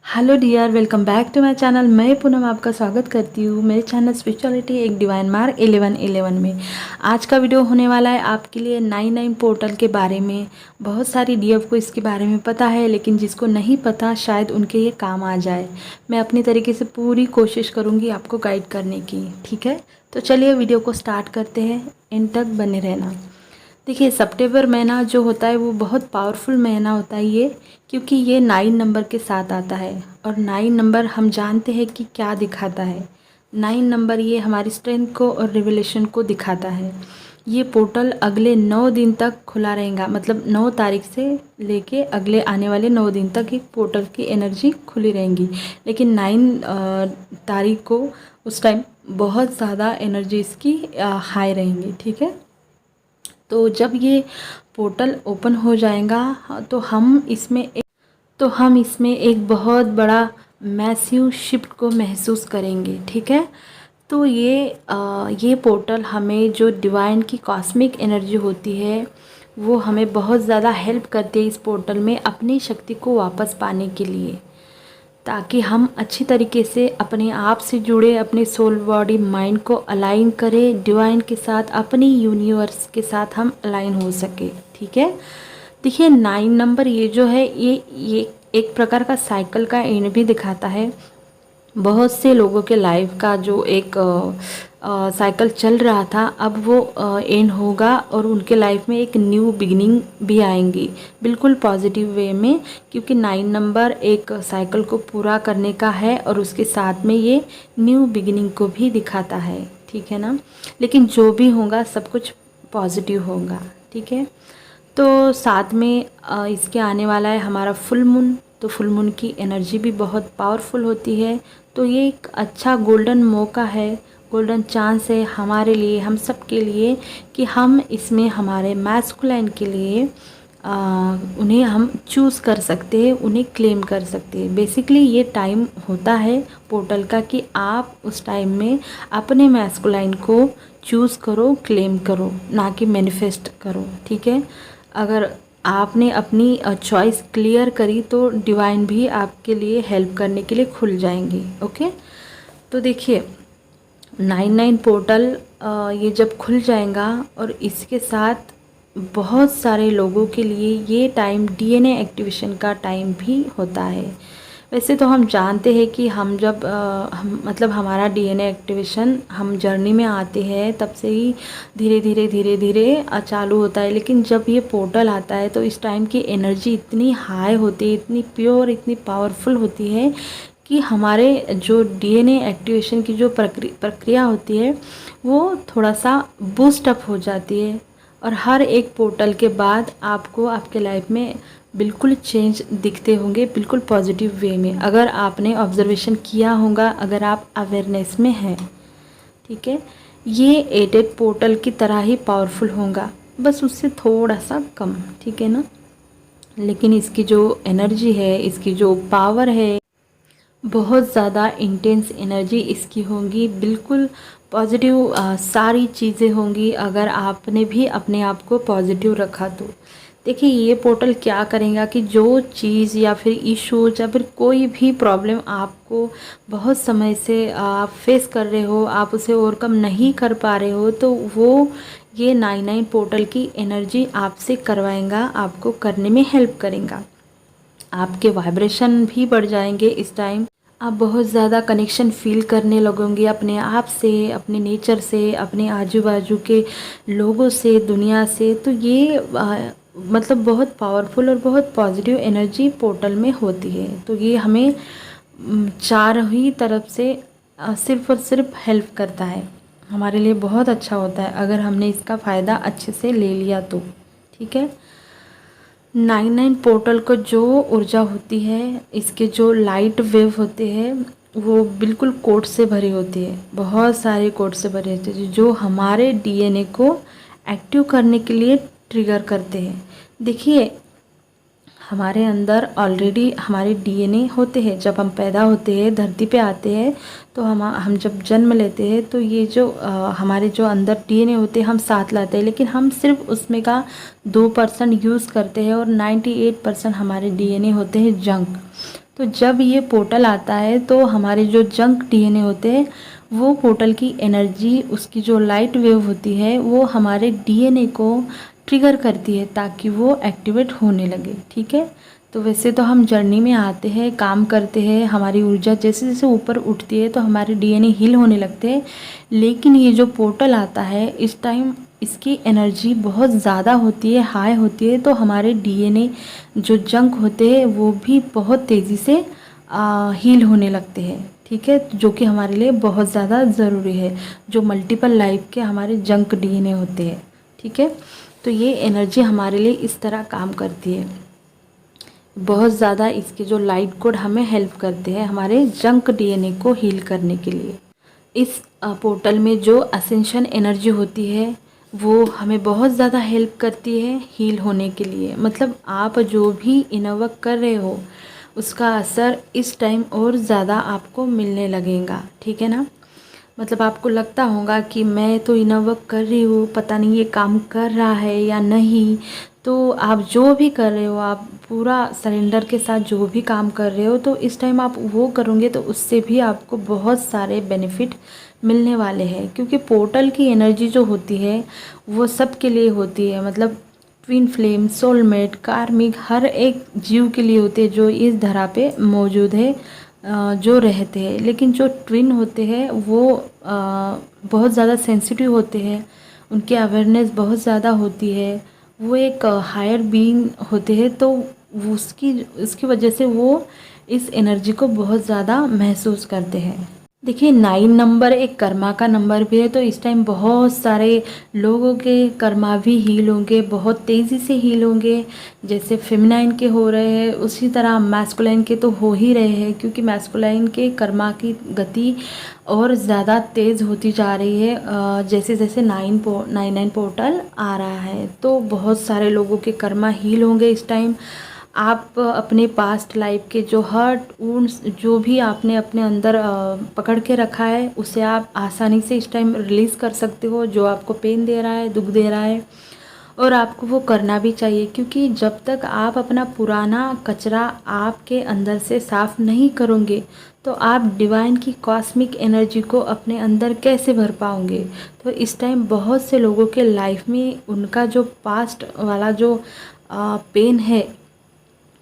Hello dear, welcome back to my channel. मैं पूनम आपका स्वागत करती हूँ मेरे चैनल स्पिरिचुअलिटी एक डिवाइन मार्क 1111 में। आज का वीडियो होने वाला है आपके लिए 99 पोर्टल के बारे में। बहुत सारी डियर को इसके बारे में पता है, लेकिन जिसको नहीं पता शायद उनके ये काम आ जाए। मैं अपनी तरीके से पूरी कोशिश करूँगी आपको गाइड करने की। ठीक है, तो चलिए वीडियो को स्टार्ट करते हैं। एंड तक बने रहना। देखिए, सितंबर महीना जो होता है वो बहुत पावरफुल महीना होता है ये, क्योंकि ये 9 नंबर के साथ आता है। और 9 नंबर हम जानते हैं कि क्या दिखाता है। 9 नंबर ये हमारी स्ट्रेंथ को और रिवलेशन को दिखाता है। ये पोर्टल अगले 9 दिन तक खुला रहेगा, मतलब 9 तारीख से लेके अगले आने वाले 9 दिन तक ये पोर्टल की एनर्जी खुली रहेंगी। लेकिन 9 तारीख को उस टाइम बहुत ज़्यादा एनर्जी इसकी हाई रहेंगी। ठीक है, तो जब ये पोर्टल ओपन हो जाएगा तो हम इसमें एक बहुत बड़ा मैसिव शिफ्ट को महसूस करेंगे। ठीक है, तो ये पोर्टल हमें जो डिवाइन की कॉस्मिक एनर्जी होती है वो हमें बहुत ज़्यादा हेल्प करती है इस पोर्टल में अपनी शक्ति को वापस पाने के लिए, ताकि हम अच्छी तरीके से अपने आप से जुड़े, अपने सोल बॉडी माइंड को अलाइन करें डिवाइन के साथ, अपनी यूनिवर्स के साथ हम अलाइन हो सके। ठीक है, देखिए 9 नंबर ये जो है ये एक प्रकार का साइकिल का एंड भी दिखाता है। बहुत से लोगों के लाइफ का जो एक साइकिल चल रहा था, अब वो एंड होगा और उनके लाइफ में एक न्यू बिगिनिंग भी आएंगी, बिल्कुल पॉजिटिव वे में। क्योंकि 9 नंबर एक साइकिल को पूरा करने का है और उसके साथ में ये न्यू बिगिनिंग को भी दिखाता है। ठीक है ना, लेकिन जो भी होगा सब कुछ पॉजिटिव होगा। ठीक है, तो साथ में इसके आने वाला है हमारा फुल मून। तो फुल मून की एनर्जी भी बहुत पावरफुल होती है। तो ये एक अच्छा गोल्डन मौका है, गोल्डन चांस है हमारे लिए, हम सब के लिए, कि हम इसमें हमारे मैस्कुलाइन के लिए उन्हें हम चूज़ कर सकते हैं, उन्हें क्लेम कर सकते हैं। बेसिकली ये टाइम होता है पोर्टल का कि आप उस टाइम में अपने मैस्कुलाइन को चूज़ करो, क्लेम करो, ना कि मैनिफेस्ट करो। ठीक है, अगर आपने अपनी चॉइस क्लियर करी तो डिवाइन भी आपके लिए हेल्प करने के लिए खुल जाएंगे। ओके, तो देखिए 99 पोर्टल ये जब खुल जाएगा और इसके साथ बहुत सारे लोगों के लिए ये टाइम डीएनए एक्टिवेशन का टाइम भी होता है। वैसे तो हम जानते हैं कि हम जब मतलब हमारा डीएनए एक्टिवेशन हम जर्नी में आते हैं तब से ही धीरे धीरे चालू होता है। लेकिन जब ये पोर्टल आता है तो इस टाइम की एनर्जी इतनी हाई होती है, इतनी प्योर, इतनी पावरफुल होती है कि हमारे जो डीएनए एक्टिवेशन की जो प्रक्रिया होती है वो थोड़ा सा बूस्ट अप हो जाती है। और हर एक पोर्टल के बाद आपको आपके लाइफ में बिल्कुल चेंज दिखते होंगे, बिल्कुल पॉजिटिव वे में, अगर आपने ऑब्जर्वेशन किया होगा, अगर आप अवेयरनेस में हैं। ठीक है, ये एडेड पोर्टल की तरह ही पावरफुल होगा, बस उससे थोड़ा सा कम। ठीक है ना, लेकिन इसकी जो एनर्जी है, इसकी जो पावर है, बहुत ज़्यादा इंटेंस एनर्जी इसकी होंगी, बिल्कुल पॉजिटिव सारी चीज़ें होंगी अगर आपने भी अपने आप को पॉजिटिव रखा तो। देखिए, ये पोर्टल क्या करेगा कि जो चीज़ या फिर इश्यूज या फिर कोई भी प्रॉब्लम आपको बहुत समय से आप फेस कर रहे हो, आप उसे ओवरकम नहीं कर पा रहे हो, तो वो ये 99 पोर्टल की एनर्जी आपसे करवाएगा, आपको करने में हेल्प करेगा। आपके वाइब्रेशन भी बढ़ जाएंगे इस टाइम। आप बहुत ज़्यादा कनेक्शन फील करने लगोगे अपने आप से, अपने नेचर से, अपने आजू बाजू के लोगों से, दुनिया से। तो ये मतलब बहुत पावरफुल और बहुत पॉजिटिव एनर्जी पोर्टल में होती है। तो ये हमें चार ही तरफ से सिर्फ और सिर्फ हेल्प करता है, हमारे लिए बहुत अच्छा होता है अगर हमने इसका फ़ायदा अच्छे से ले लिया तो। ठीक है, 99 पोर्टल को जो ऊर्जा होती है, इसके जो लाइट वेव होते हैं वो बिल्कुल कोड से भरी होती है, बहुत सारे कोड से भरे होते हैं जो हमारे डीएनए को एक्टिव करने के लिए ट्रिगर करते हैं। देखिए, हमारे अंदर ऑलरेडी हमारे डीएनए होते हैं। जब हम पैदा होते हैं, धरती पे आते हैं, तो हम जब जन्म लेते हैं तो ये जो हमारे जो अंदर डीएनए होते हैं हम साथ लाते हैं, लेकिन हम सिर्फ उसमें का 2% यूज़ करते हैं और 98% हमारे डीएनए होते हैं जंक। तो जब ये पोर्टल आता है तो हमारे जो जंक डीएनए होते हैं वो पोर्टल की एनर्जी, उसकी जो लाइट वेव होती है वो हमारे डीएनए को ट्रिगर करती है ताकि वो एक्टिवेट होने लगे। ठीक है, तो वैसे तो हम जर्नी में आते हैं, काम करते हैं, हमारी ऊर्जा जैसे जैसे ऊपर उठती है तो हमारे डीएनए हील होने लगते हैं। लेकिन ये जो पोर्टल आता है इस टाइम इसकी एनर्जी बहुत ज़्यादा होती है, हाई होती है, तो हमारे डीएनए जो जंक होते हैं वो भी बहुत तेज़ी से हील होने लगते हैं। ठीक है, जो कि हमारे लिए बहुत ज़्यादा ज़रूरी है, जो मल्टीपल लाइफ के हमारे जंक डीएनए होते हैं। ठीक है, तो ये एनर्जी हमारे लिए इस तरह काम करती है, बहुत ज़्यादा इसके जो लाइट कोड हमें हेल्प करते हैं हमारे जंक डीएनए को हील करने के लिए। इस पोर्टल में जो असेंशन एनर्जी होती है वो हमें बहुत ज़्यादा हेल्प करती है हील होने के लिए। मतलब आप जो भी इनवर्क कर रहे हो उसका असर इस टाइम और ज़्यादा आपको मिलने लगेगा। ठीक है ना, मतलब आपको लगता होगा कि मैं तो इनवर्क कर रही हूँ, पता नहीं ये काम कर रहा है या नहीं। तो आप जो भी कर रहे हो, आप पूरा सरेंडर के साथ जो भी काम कर रहे हो, तो इस टाइम आप वो करोगे तो उससे भी आपको बहुत सारे बेनिफिट मिलने वाले हैं। क्योंकि पोर्टल की एनर्जी जो होती है वो सबके लिए होती है, मतलब ट्विन फ्लेम, सोलमेट, कार्मिक, हर एक जीव के लिए होते हैं जो इस धरा पे मौजूद है, जो रहते हैं। लेकिन जो ट्विन होते हैं वो बहुत ज़्यादा सेंसिटिव होते हैं, उनकी अवेयरनेस बहुत ज़्यादा होती है, वो एक हायर बीइंग होते हैं, तो उसकी वजह से वो इस एनर्जी को बहुत ज़्यादा महसूस करते हैं। देखिए 9 नंबर एक कर्मा का नंबर भी है, तो इस टाइम बहुत सारे लोगों के कर्मा भी हील होंगे, बहुत तेज़ी से हील होंगे। जैसे फेमिनाइन के हो रहे हैं उसी तरह मैस्कुलाइन के तो हो ही रहे हैं, क्योंकि मैस्कुलाइन के कर्मा की गति और ज़्यादा तेज़ होती जा रही है जैसे जैसे 9 पोर्टल आ रहा है। तो बहुत सारे लोगों के कर्मा हील होंगे इस टाइम। आप अपने पास्ट लाइफ के जो हर्ट वुंड्स जो भी आपने अपने अंदर पकड़ के रखा है उसे आप आसानी से इस टाइम रिलीज़ कर सकते हो, जो आपको पेन दे रहा है, दुख दे रहा है। और आपको वो करना भी चाहिए, क्योंकि जब तक आप अपना पुराना कचरा आपके अंदर से साफ़ नहीं करोगे तो आप डिवाइन की कॉस्मिक एनर्जी को अपने अंदर कैसे भर पाओगे। तो इस टाइम बहुत से लोगों के लाइफ में उनका जो पास्ट वाला जो पेन है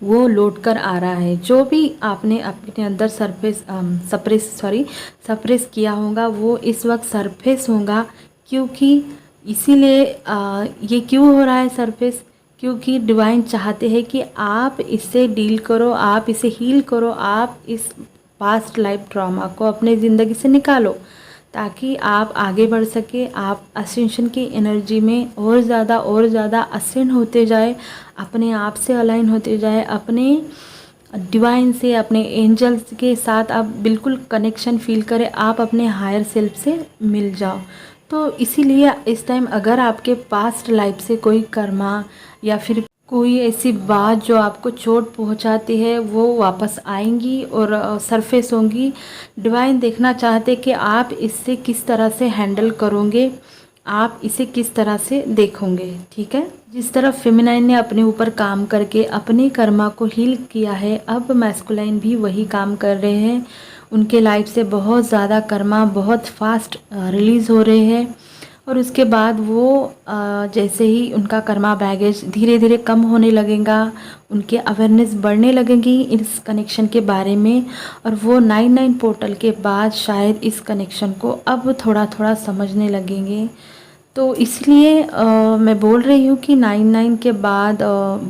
वो लौट कर आ रहा है। जो भी आपने अपने अंदर सप्रेस किया होगा वो इस वक्त सरफेस होगा। क्योंकि इसीलिए ये क्यों हो रहा है सरफेस, क्योंकि डिवाइन चाहते हैं कि आप इससे डील करो, आप इसे हील करो, आप इस पास्ट लाइफ ट्रॉमा को अपने ज़िंदगी से निकालो, ताकि आप आगे बढ़ सके, आप असेंशन की एनर्जी में और ज़्यादा असेंड होते जाए, अपने आप से अलाइन होते जाए, अपने डिवाइन से, अपने एंजल्स के साथ आप बिल्कुल कनेक्शन फील करें, आप अपने हायर सेल्फ से मिल जाओ। तो इसीलिए इस टाइम अगर आपके पास्ट लाइफ से कोई कर्मा या फिर कोई ऐसी बात जो आपको चोट पहुंचाती है वो वापस आएंगी और सरफेस होंगी। डिवाइन देखना चाहते कि आप इससे किस तरह से हैंडल करोगे, आप इसे किस तरह से देखोगे। ठीक है, जिस तरह फेमिनाइन ने अपने ऊपर काम करके अपने कर्मा को हील किया है, अब मैस्कुलाइन भी वही काम कर रहे हैं। उनके लाइफ से बहुत ज़्यादा कर्मा बहुत फास्ट रिलीज़ हो रहे हैं, और उसके बाद वो जैसे ही उनका कर्मा बैगेज धीरे धीरे कम होने लगेगा, उनके अवेयरनेस बढ़ने लगेगी इस कनेक्शन के बारे में, और वो 9 पोर्टल के बाद शायद इस कनेक्शन को अब थोड़ा थोड़ा समझने लगेंगे। तो इसलिए मैं बोल रही हूँ कि 9 के बाद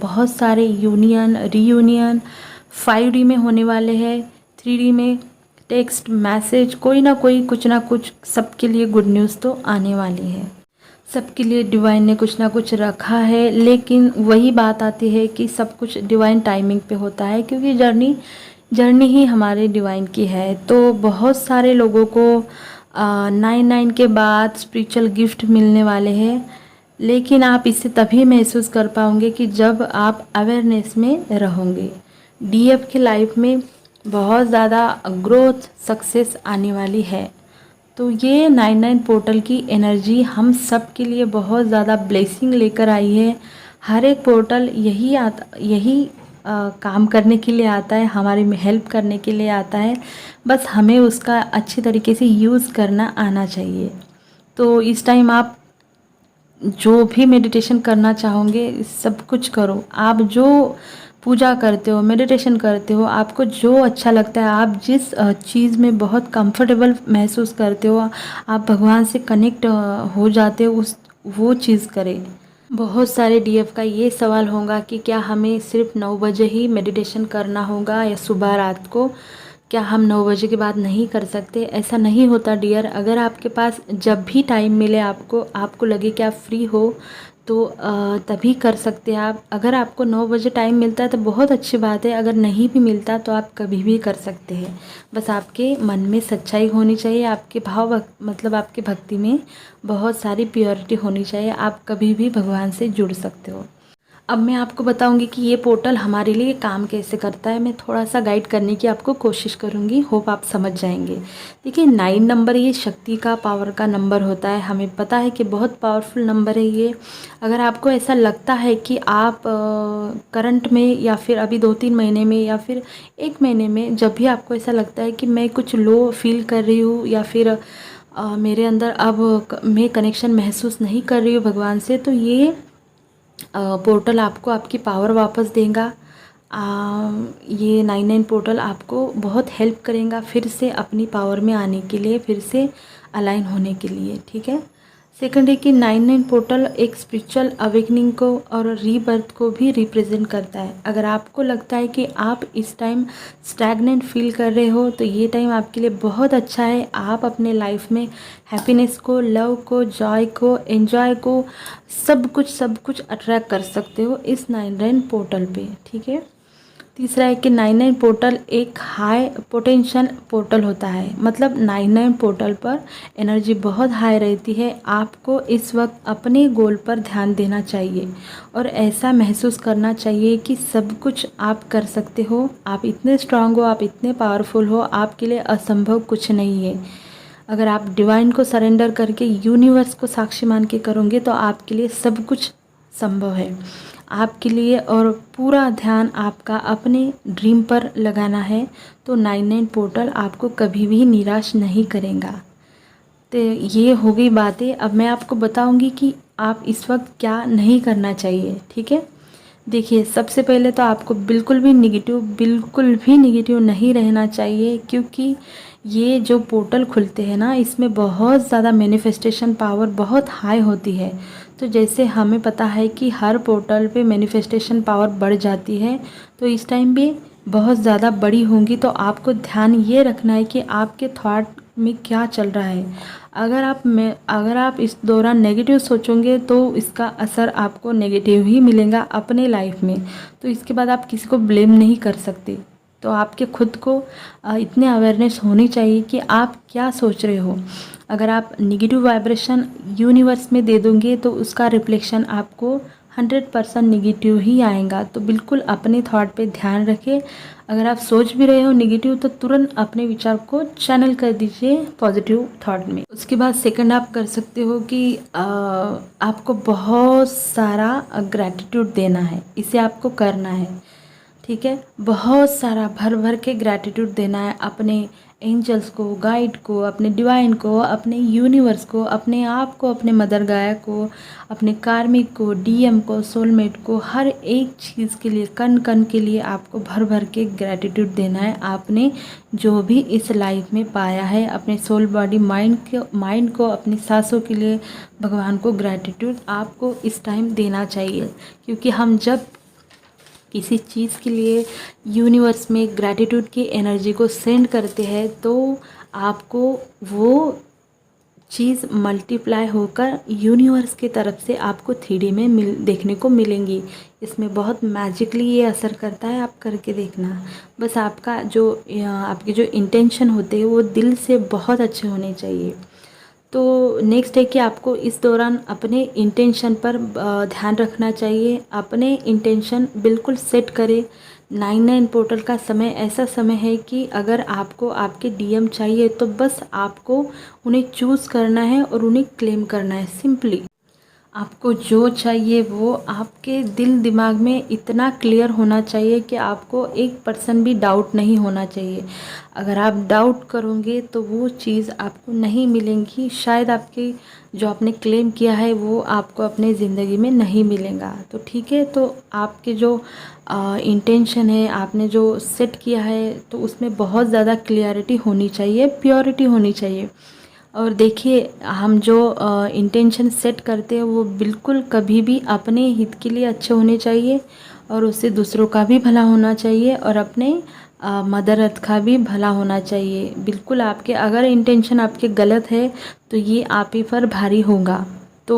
बहुत सारे यूनियन, रीयूनियन 5D में होने वाले हैं, 3D में टेक्स्ट मैसेज, कोई ना कोई कुछ ना कुछ सबके लिए गुड न्यूज़ तो आने वाली है। सबके लिए डिवाइन ने कुछ ना कुछ रखा है, लेकिन वही बात आती है कि सब कुछ डिवाइन टाइमिंग पे होता है, क्योंकि जर्नी ही हमारे डिवाइन की है। तो बहुत सारे लोगों को 9 के बाद स्पिरिचुअल गिफ्ट मिलने वाले हैं, लेकिन आप इसे तभी महसूस कर पाओगे कि जब आप अवेयरनेस में रहोगे। डीएफ के लाइफ में बहुत ज़्यादा ग्रोथ, सक्सेस आने वाली है। तो ये 9 पोर्टल की एनर्जी हम सब के लिए बहुत ज़्यादा ब्लेसिंग लेकर आई है। हर एक पोर्टल यही काम करने के लिए आता है, हमारी हेल्प करने के लिए आता है। बस हमें उसका अच्छी तरीके से यूज़ करना आना चाहिए। तो इस टाइम आप जो भी मेडिटेशन करना चाहोगे सब कुछ करो। आप जो पूजा करते हो, मेडिटेशन करते हो, आपको जो अच्छा लगता है, आप जिस चीज़ में बहुत कंफर्टेबल महसूस करते हो, आप भगवान से कनेक्ट हो जाते हो, उस वो चीज़ करें। बहुत सारे डीएफ का ये सवाल होगा कि क्या हमें सिर्फ 9 बजे ही मेडिटेशन करना होगा या सुबह रात को, क्या हम 9 बजे के बाद नहीं कर सकते? ऐसा नहीं होता डियर। अगर आपके पास जब भी टाइम मिले, आपको लगे कि आप फ्री हो, तो तभी कर सकते हैं आप। अगर आपको 9 बजे टाइम मिलता है तो बहुत अच्छी बात है, अगर नहीं भी मिलता तो आप कभी भी कर सकते हैं। बस आपके मन में सच्चाई होनी चाहिए, आपके भाव मतलब आपके भक्ति में बहुत सारी प्योरिटी होनी चाहिए, आप कभी भी भगवान से जुड़ सकते हो। अब मैं आपको बताऊंगी कि ये पोर्टल हमारे लिए काम कैसे करता है। मैं थोड़ा सा गाइड करने की आपको कोशिश करूंगी, होप आप समझ जाएंगे। देखिए 9 नंबर ये शक्ति का, पावर का नंबर होता है। हमें पता है कि बहुत पावरफुल नंबर है ये। अगर आपको ऐसा लगता है कि आप करंट में या फिर अभी 2-3 महीने में या फिर 1 महीने में, जब भी आपको ऐसा लगता है कि मैं कुछ लो फील कर रही हूँ या फिर मेरे अंदर अब मैं कनेक्शन महसूस नहीं कर रही हूँ भगवान से, तो ये पोर्टल आपको आपकी पावर वापस देगा। ये 99 पोर्टल आपको बहुत हेल्प करेगा फिर से अपनी पावर में आने के लिए, फिर से अलाइन होने के लिए, ठीक है। सेकंड है कि 99 पोर्टल एक स्पिरिचुअल अवेकनिंग को और रीबर्थ को भी रिप्रेजेंट करता है। अगर आपको लगता है कि आप इस टाइम स्टैग्नेंट फील कर रहे हो, तो ये टाइम आपके लिए बहुत अच्छा है। आप अपने लाइफ में हैप्पीनेस को, लव को, जॉय को, एंजॉय को, सब कुछ अट्रैक्ट कर सकते हो इस 99 पोर्टल पे, ठीक है। तीसरा है कि 99 पोर्टल एक हाई पोटेंशियल पोर्टल होता है। मतलब 99 पोर्टल पर एनर्जी बहुत हाई रहती है। आपको इस वक्त अपने गोल पर ध्यान देना चाहिए और ऐसा महसूस करना चाहिए कि सब कुछ आप कर सकते हो। आप इतने स्ट्रांग हो, आप इतने पावरफुल हो, आपके लिए असंभव कुछ नहीं है। अगर आप डिवाइन को सरेंडर करके यूनिवर्स को साक्षी मान के करोगे तो आपके लिए सब कुछ संभव है आपके लिए। और पूरा ध्यान आपका अपने ड्रीम पर लगाना है, तो 99 पोर्टल आपको कभी भी निराश नहीं करेगा। तो ये हो गई बातें। अब मैं आपको बताऊंगी कि आप इस वक्त क्या नहीं करना चाहिए, ठीक है। देखिए सबसे पहले तो आपको बिल्कुल भी निगेटिव नहीं रहना चाहिए, क्योंकि ये जो पोर्टल खुलते हैं ना, इसमें बहुत ज़्यादा मैनिफेस्टेशन पावर बहुत हाई होती है। तो जैसे हमें पता है कि हर पोर्टल पे मैनिफेस्टेशन पावर बढ़ जाती है, तो इस टाइम भी बहुत ज़्यादा बड़ी होंगी। तो आपको ध्यान ये रखना है कि आपके थॉट में क्या चल रहा है। अगर आप इस दौरान नेगेटिव सोचोगे तो इसका असर आपको नेगेटिव ही मिलेगा अपने लाइफ में। तो इसके बाद आप किसी को ब्लेम नहीं कर सकते। तो आपके खुद को इतने अवेयरनेस होनी चाहिए कि आप क्या सोच रहे हो। अगर आप निगेटिव वाइब्रेशन यूनिवर्स में दे दोगे तो उसका रिफ्लेक्शन आपको 100% निगेटिव ही आएगा। तो बिल्कुल अपने थॉट पे ध्यान रखें। अगर आप सोच भी रहे हो नेगेटिव, तो तुरंत अपने विचार को चैनल कर दीजिए पॉजिटिव थॉट में। उसके बाद सेकंड आप कर सकते हो कि आपको बहुत सारा ग्रैटिट्यूड देना है। इसे आपको करना है, ठीक है। बहुत सारा भर भर के ग्रैटिट्यूड देना है अपने एंजल्स को, गाइड को, अपने डिवाइन को, अपने यूनिवर्स को, अपने आप को, अपने मदर गाया को, अपने कार्मिक को, डीएम को, सोलमेट को, हर एक चीज़ के लिए, कण कण के लिए आपको भर भर के ग्रैटिट्यूड देना है। आपने जो भी इस लाइफ में पाया है, अपने सोल, बॉडी, माइंड को, अपनी सांसों के लिए भगवान को ग्रैटिट्यूड आपको इस टाइम देना चाहिए। क्योंकि हम जब किसी चीज़ के लिए यूनिवर्स में ग्रैटिट्यूड की एनर्जी को सेंड करते हैं, तो आपको वो चीज़ मल्टीप्लाई होकर यूनिवर्स की तरफ से आपको 3D में देखने को मिलेंगी। इसमें बहुत मैजिकली ये असर करता है, आप करके देखना। बस आपके जो इंटेंशन होते हैं वो दिल से बहुत अच्छे होने चाहिए। तो नेक्स्ट है कि आपको इस दौरान अपने इंटेंशन पर ध्यान रखना चाहिए। अपने इंटेंशन बिल्कुल सेट करें। 99 पोर्टल का समय ऐसा समय है कि अगर आपको आपके डीएम चाहिए तो बस आपको उन्हें चूज़ करना है और उन्हें क्लेम करना है, सिंपली। आपको जो चाहिए वो आपके दिल दिमाग में इतना क्लियर होना चाहिए कि आपको 1% भी डाउट नहीं होना चाहिए। अगर आप डाउट करोगे तो वो चीज़ आपको नहीं मिलेंगी, शायद आपके जो आपने क्लेम किया है वो आपको अपने ज़िंदगी में नहीं मिलेगा। तो ठीक है, तो आपके जो इंटेंशन है, आपने जो सेट किया है, तो उसमें बहुत ज़्यादा क्लियरिटी होनी चाहिए, प्योरिटी होनी चाहिए। और देखिए, हम जो इंटेंशन सेट करते हैं वो बिल्कुल कभी भी अपने हित के लिए अच्छे होने चाहिए, और उससे दूसरों का भी भला होना चाहिए, और अपने मदर अर्थ का भी भला होना चाहिए। बिल्कुल आपके अगर इंटेंशन आपके गलत है तो ये आप ही पर भारी होगा। तो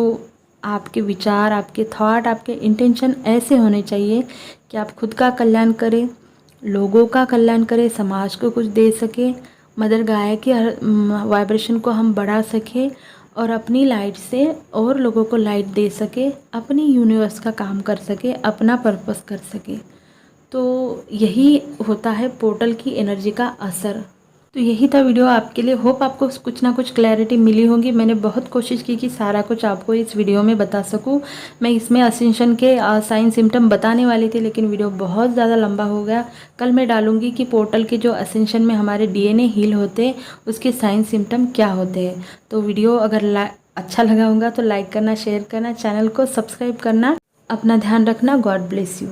आपके विचार, आपके थॉट, आपके इंटेंशन ऐसे होने चाहिए कि आप खुद का कल्याण करें, लोगों का कल्याण करें, समाज को कुछ दे सके, मदर गाय के वाइब्रेशन को हम बढ़ा सके, और अपनी लाइट से और लोगों को लाइट दे सके, अपनी यूनिवर्स का काम कर सके, अपना पर्पस कर सके। तो यही होता है पोर्टल की एनर्जी का असर। तो यही था वीडियो आपके लिए। होप आपको कुछ ना कुछ क्लैरिटी मिली होगी। मैंने बहुत कोशिश की कि सारा कुछ आपको इस वीडियो में बता सकूं। मैं इसमें असेंशन के साइन सिम्टम बताने वाली थी, लेकिन वीडियो बहुत ज़्यादा लंबा हो गया। कल मैं डालूंगी कि पोर्टल के जो असेंशन में हमारे डीएनए हील होते हैं उसके साइन सिम्टम क्या होते हैं। तो वीडियो अगर अच्छा लगा होगा तो लाइक करना, शेयर करना, चैनल को सब्सक्राइब करना। अपना ध्यान रखना। God bless you.